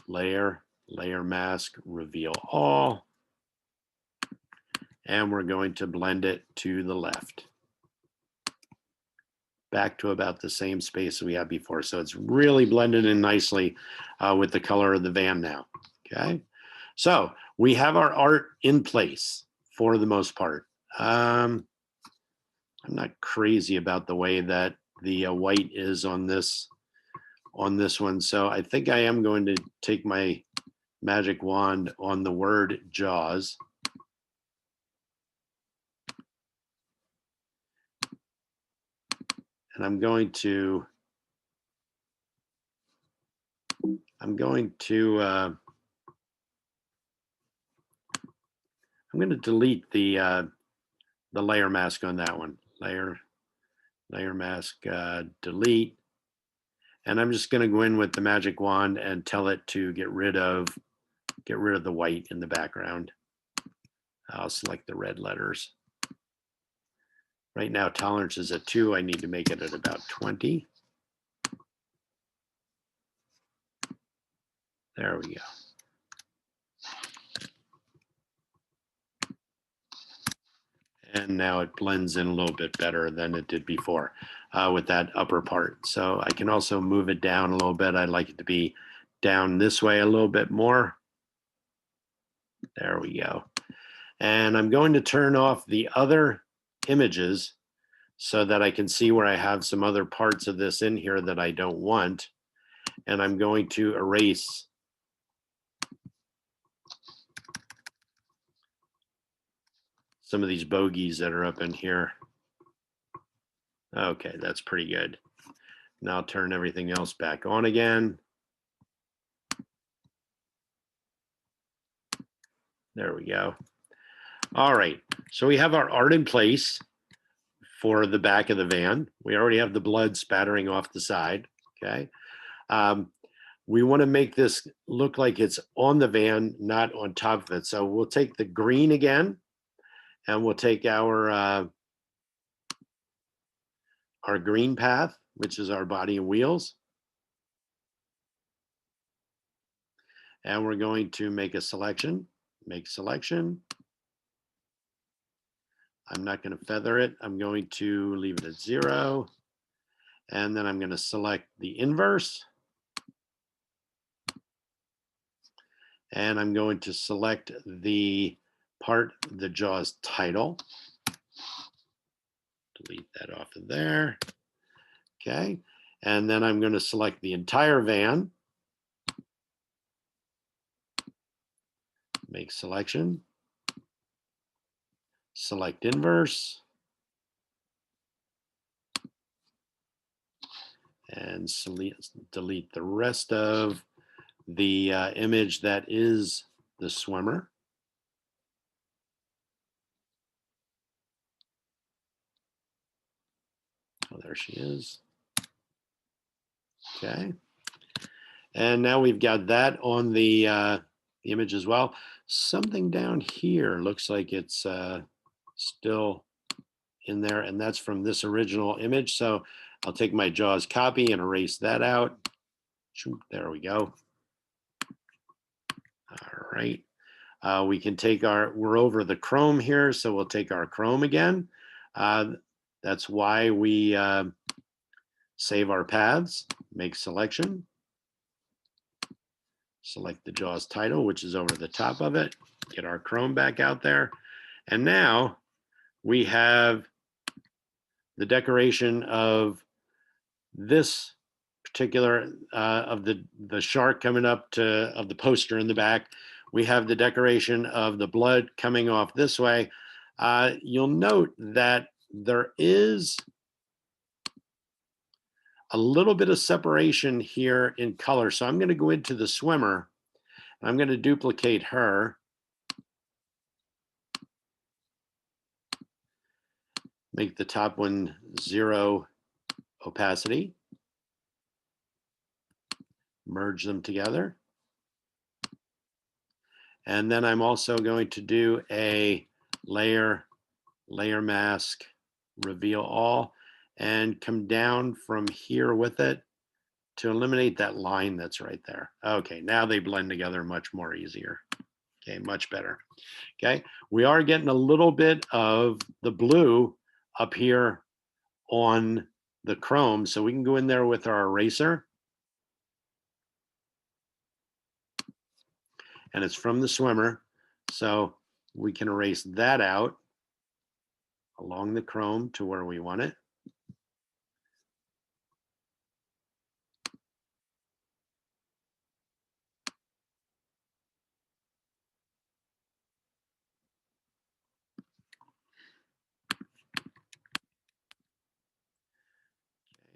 Layer, layer mask, reveal all. And we're going to blend it to the left. Back to about the same space we had before. So it's really blended in nicely with the color of the van now. Okay, so we have our art in place for the most part. I'm not crazy about the way that the white is on this one. So I think I am going to take my magic wand on the word Jaws. And I'm going to delete the layer mask on that one. Layer mask, delete. And I'm just going to go in with the magic wand and tell it to get rid of the white in the background. I'll select the red letters. Right now, tolerance is at 2. I need to make it at about 20. There we go. And now it blends in a little bit better than it did before with that upper part. So I can also move it down a little bit. I'd like it to be down this way a little bit more. There we go. And I'm going to turn off the other images so that I can see where I have some other parts of this in here that I don't want. And I'm going to erase some of these bogeys that are up in here. Okay, that's pretty good. Now I'll turn everything else back on again. There we go. All right, so we have our art in place for the back of the van. We already have the blood spattering off the side, okay? We wanna make this look like it's on the van, not on top of it. So we'll take the green again, and we'll take our green path, which is our body and wheels. And we're going to make a selection, make selection. I'm not going to feather it. I'm going to leave it at 0. And then I'm going to select the inverse. And I'm going to select the part, the JAWS title. Delete that off of there. Okay. And then I'm going to select the entire van. Make selection. Select inverse. And delete the rest of the image that is the swimmer. Oh, there she is. Okay. And now we've got that on the image as well. Something down here looks like it's still in there, and that's from this original image. So I'll take my JAWS copy and erase that out. There we go. All right. We can take we're over the chrome here, so we'll take our chrome again. That's why we save our paths, make selection, select the JAWS title, which is over the top of it, get our chrome back out there. And now we have the decoration of this particular, of the shark coming up of the poster in the back. We have the decoration of the blood coming off this way. You'll note that there is a little bit of separation here in color. So I'm going to go into the swimmer. I'm going to duplicate her. Make the top one 0 opacity. Merge them together. And then I'm also going to do a layer mask, reveal all, and come down from here with it to eliminate that line that's right there. Okay, now they blend together much more easier. Okay, much better. Okay, we are getting a little bit of the blue up here on the chrome, so we can go in there with our eraser. And it's from the swimmer, so we can erase that out along the chrome to where we want it.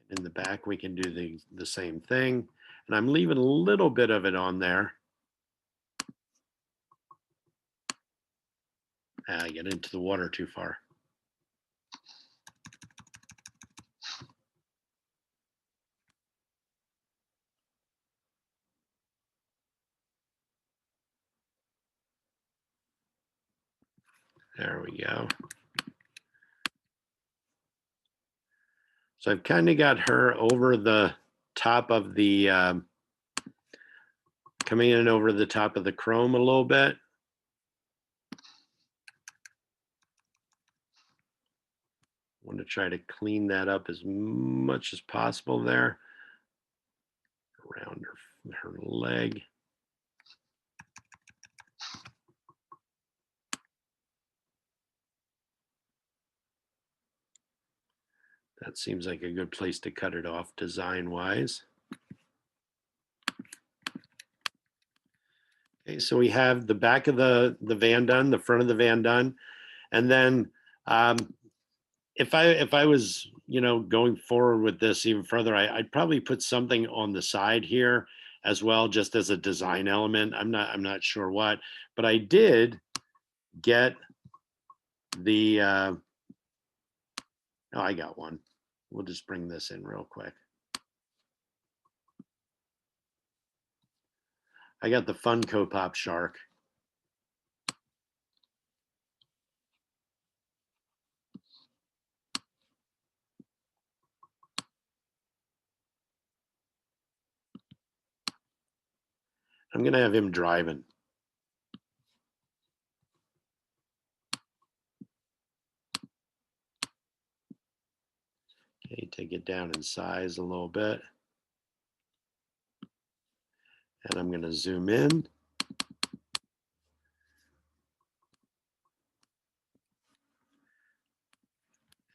In the back, we can do the same thing. And I'm leaving a little bit of it on there. I get into the water too far. There we go. So I've kind of got her over the top of the, coming in over the top of the chrome a little bit. want to try to clean that up as much as possible there around her leg. That seems like a good place to cut it off design-wise. Okay, so we have the back of the van done, the front of the van done, and then if I was going forward with this even further, I'd probably put something on the side here as well, just as a design element. I'm not sure what, but I did get the. Oh, I got one. We'll just bring this in real quick. I got the Funko Pop Shark. I'm gonna have him driving. Okay, take it down in size a little bit. And I'm gonna zoom in.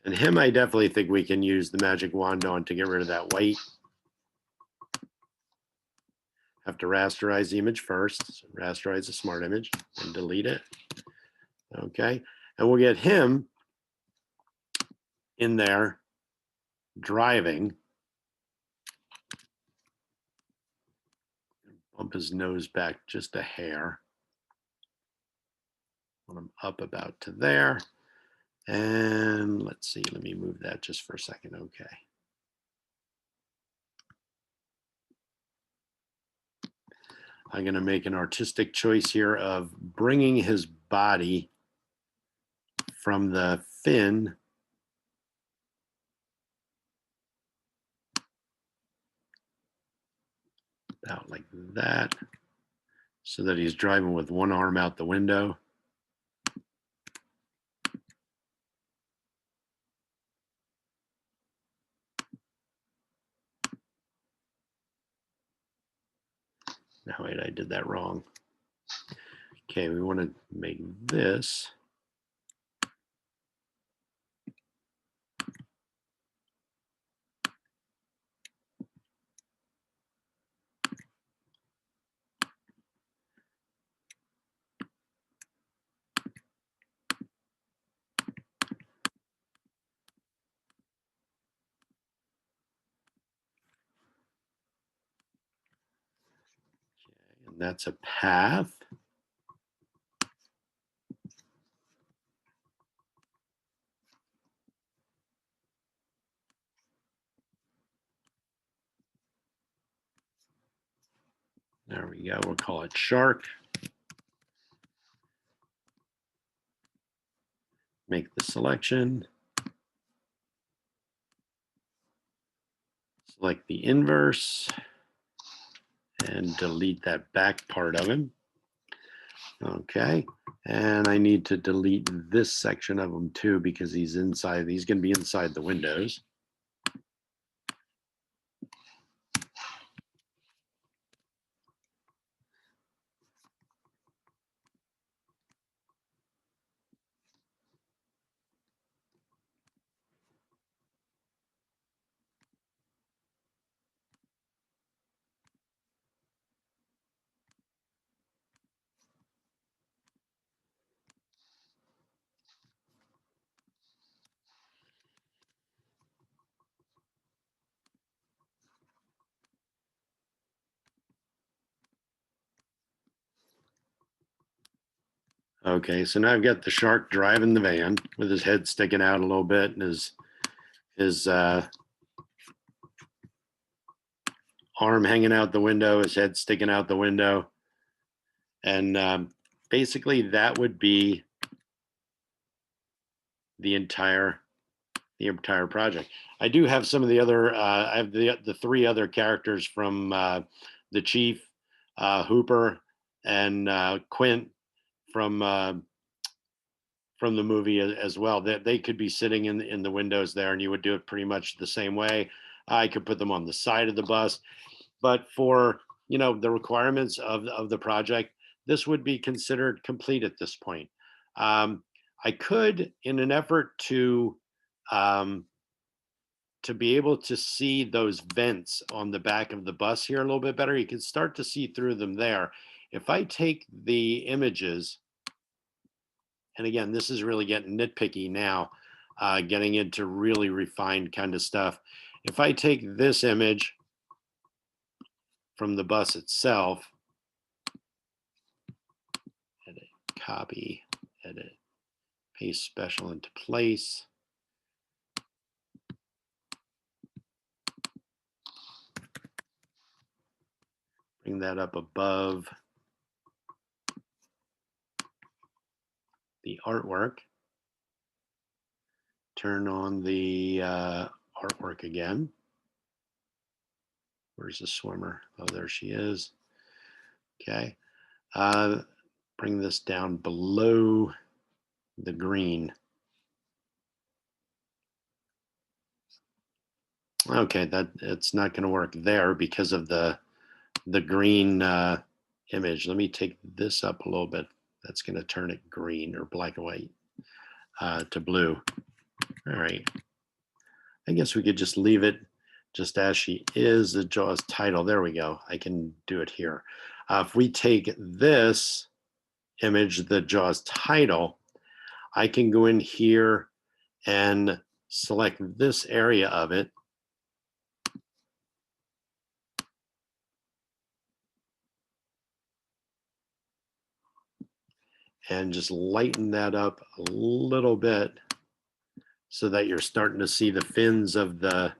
And him, I definitely think we can use the magic wand on to get rid of that white. Have to rasterize the image first. So rasterize the smart image and delete it. Okay, and we'll get him in there driving. Bump his nose back just a hair. Put him up about to there. And let's see, let me move that just for a second. Okay. I'm going to make an artistic choice here of bringing his body from the fin out like that, so that he's driving with one arm out the window. No, wait, I did that wrong. Okay, we want to make this. Okay, and that's a path. There we go. We'll call it shark. Make the selection. Select the inverse and delete that back part of him. Okay, and I need to delete this section of him too, because he's inside. He's going to be inside the windows. Okay, so now I've got the shark driving the van with his head sticking out a little bit and his arm hanging out the window, his head sticking out the window. And basically that would be the entire project. I do have some of the other, I have the three other characters from the Chief, Hooper, and Quint from from the movie as well. That they could be sitting in the windows there, and you would do it pretty much the same way. I could put them on the side of the bus, but for the requirements of the project, this would be considered complete at this point. Um, I could, in an effort um, to be able to see those vents on the back of the bus here a little bit better, you can start to see through them there. If I take the images, and again, this is really getting nitpicky now, getting into really refined kind of stuff. If I take this image from the bus itself, edit, copy, edit, paste special into place. Bring that up above the artwork. Turn on the artwork again. Where's the swimmer? Oh, there she is. Okay. Bring this down below the green. Okay, it's not going to work there because of the green image. Let me take this up a little bit. That's going to turn it green or black and white to blue. All right. I guess we could just leave it just as she is, the JAWS title. There we go. I can do it here. If we take this image, the JAWS title, I can go in here and select this area of it. And just lighten that up a little bit so that you're starting to see the fins of the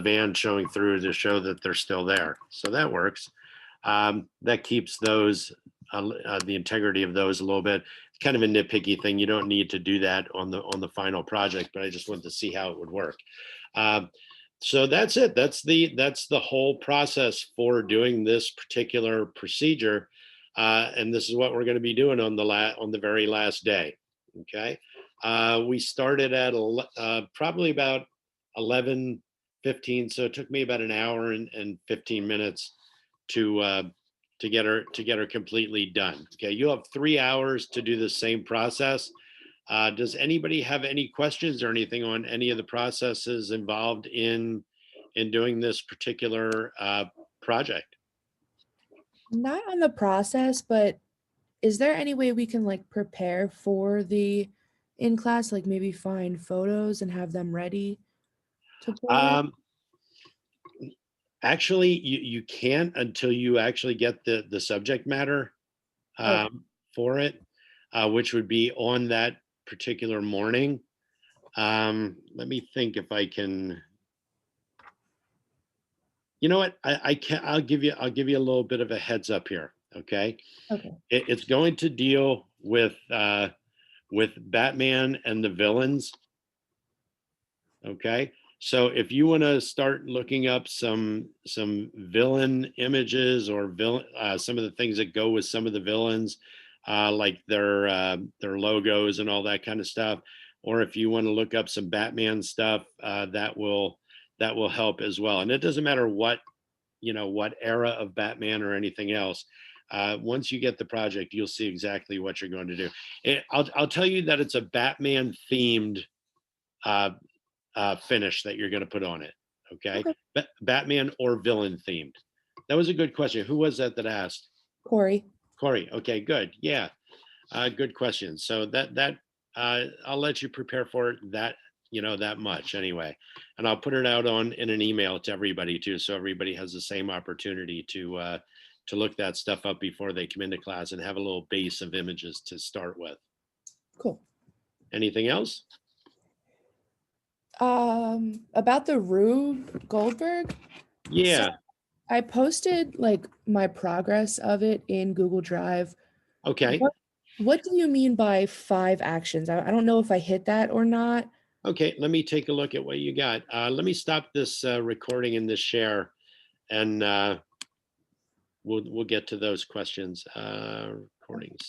van showing through to show that they're still there. So that works. That keeps those the integrity of those a little bit. It's kind of a nitpicky thing. You don't need to do that on the final project, but I just wanted to see how it would work. So that's it. That's the whole process for doing this particular procedure. And this is what we're going to be doing on the very last day. Okay. We started at probably about 11:15. So it took me about an hour and 15 minutes to get her completely done. Okay. You have 3 hours to do the same process. Does anybody have any questions or anything on any of the processes involved in doing this particular project? Not on the process, but is there any way we can like prepare for the in class, like maybe find photos and have them ready to put it? Um, Actually, you can't until you actually get the subject matter Okay. for it, which would be on that particular morning. Let me think if I can. You know what? I can. I'll give you a little bit of a heads up here. Okay, Okay. it's going to deal with Batman and the villains. Okay, so if you want to start looking up some villain images or some of the things that go with some of the villains, like their logos and all that kind of stuff, or if you want to look up some Batman stuff, that will help as well. And it doesn't matter what era of Batman or anything else. Once you get the project, you'll see exactly what you're going to do. I'll tell you that it's a Batman themed uh, finish that you're going to put on it. Okay, Okay. Batman or villain themed. That was a good question. Who was that asked? Corey. Corey. Okay, good. Yeah, good question. So that I'll let you prepare for it that much anyway, and I'll put it out in an email to everybody too, so everybody has the same opportunity to look that stuff up before they come into class and have a little base of images to start with. Cool. Anything else? About the Rube Goldberg. So Yeah. I posted like my progress of it in Google Drive. Okay. What do you mean by 5 actions? I don't know if I hit that or not. Okay, let me take a look at what you got. Let me stop this recording and this share, and we'll get to those questions. Recordings.